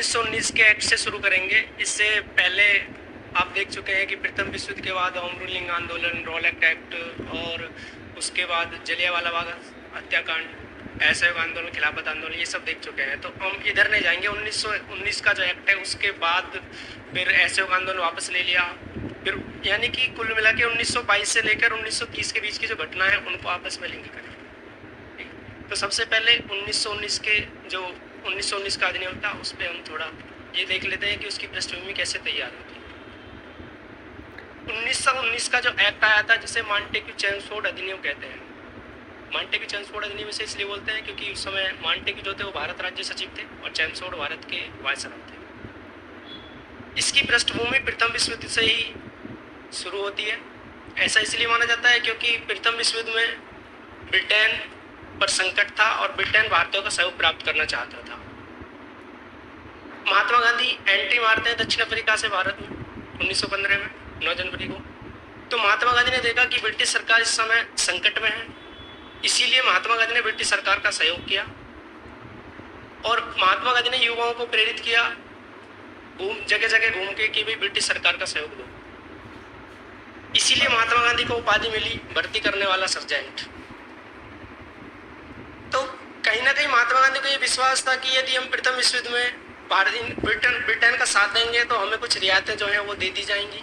1919 के एक्ट से शुरू करेंगे। इससे पहले आप देख चुके हैं कि प्रथम विश्व युद्ध के बाद होम रूलिंग आंदोलन, रॉलेट एक्ट और उसके बाद जलियांवाला बाग हत्याकांड, असहयोग आंदोलन, खिलाफत आंदोलन, ये सब देख चुके हैं। तो हम इधर नहीं जाएंगे। 1919 का जो एक्ट है उसके बाद फिर असहयोग आंदोलन वापस ले लिया, फिर यानी कि कुल मिला के 1922 से लेकर 1930 के बीच की जो घटना है उनको आपस में लिंक करें। तो सबसे पहले 1919 के जो 1919 का अधिनियम था उस पर हम थोड़ा ये देख लेते हैं कि उसकी पृष्ठभूमि कैसे तैयार होती है। 1919 का जो एक्ट आया था जिसे मांटेग्यू चेम्सफोर्ड अधिनियम कहते हैं। मांटेग्यू चेम्सफोर्ड अधिनियम इसे इसलिए बोलते हैं क्योंकि उस समय मांटेग्यू जो थे वो भारत राज्य सचिव थे और चेम्सफोर्ड भारत के वायसराय थे। इसकी पृष्ठभूमि प्रथम विश्व युद्ध से ही शुरू होती है। ऐसा इसलिए माना जाता है क्योंकि प्रथम विश्व युद्ध में ब्रिटेन पर संकट था और ब्रिटेन भारतीयों का सहयोग प्राप्त करना चाहता था। महात्मा गांधी एंट्री मारते हैं दक्षिण अफ्रीका से भारत में 1915 में 9 जनवरी को। तो महात्मा गांधी ने देखा कि ब्रिटिश सरकार इस समय संकट में है, इसीलिए महात्मा गांधी ने ब्रिटिश सरकार का सहयोग किया और महात्मा गांधी ने युवाओं को प्रेरित किया जगह जगह घूम के कि भाई ब्रिटिश सरकार का सहयोग दो। इसीलिए महात्मा गांधी को उपाधि मिली भर्ती करने वाला सर्जेंट। तो कहीं ना कहीं महात्मा गांधी को ये विश्वास था कि यदि हम प्रथम विश्व युद्ध में ब्रिटेन का साथ देंगे तो हमें कुछ रियायतें जो हैं वो दे दी जाएंगी।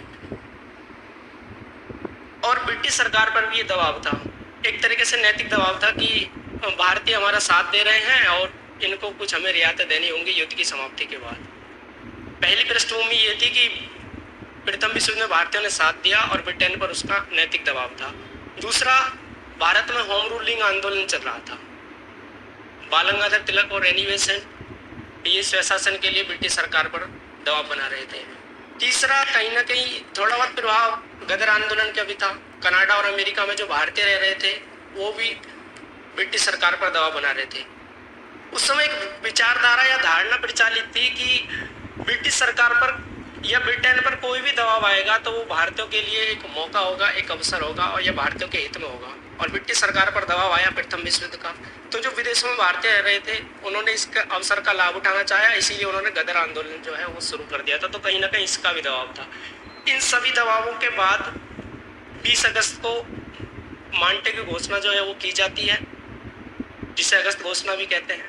और ब्रिटिश सरकार पर भी ये दबाव था, एक तरीके से नैतिक दबाव था कि भारतीय हमारा साथ दे रहे हैं और इनको कुछ हमें रियायतें देनी होंगी युद्ध की समाप्ति के बाद। पहली पृष्ठभूमि ये थी कि प्रथम विश्व युद्ध में भारतीयों ने साथ दिया और ब्रिटेन पर उसका नैतिक दबाव था। दूसरा, भारत में होम रूलिंग आंदोलन चल रहा था। बाल गंगाधर तिलक और एनी बेसेंट ये स्वशासन के लिए ब्रिटिश सरकार पर दबाव बना रहे थे। तीसरा, कहीं ना कहीं थोड़ा बहुत प्रभाव गदर आंदोलन का भी था। कनाडा और अमेरिका में जो भारतीय रह रहे थे वो भी ब्रिटिश सरकार पर दबाव बना रहे थे। उस समय एक विचारधारा या धारणा प्रचलित थी कि ब्रिटिश सरकार पर या ब्रिटेन पर कोई भी दबाव आएगा तो वो भारतीयों के लिए एक मौका होगा, एक अवसर होगा और यह भारतीयों के हित में होगा। और ब्रिटिश सरकार पर दबाव आया प्रथम विश्व युद्ध का, तो जो विदेशों में भारतीय रह रहे थे उन्होंने इस अवसर का लाभ उठाना चाहा, इसीलिए उन्होंने गदर आंदोलन जो है वो शुरू कर दिया था। तो कहीं ना कहीं इसका भी दबाव था। इन सभी दबावों के बाद 20 अगस्त को मांटेग्यू घोषणा जो है वो की जाती है, जिसे अगस्त घोषणा भी कहते हैं।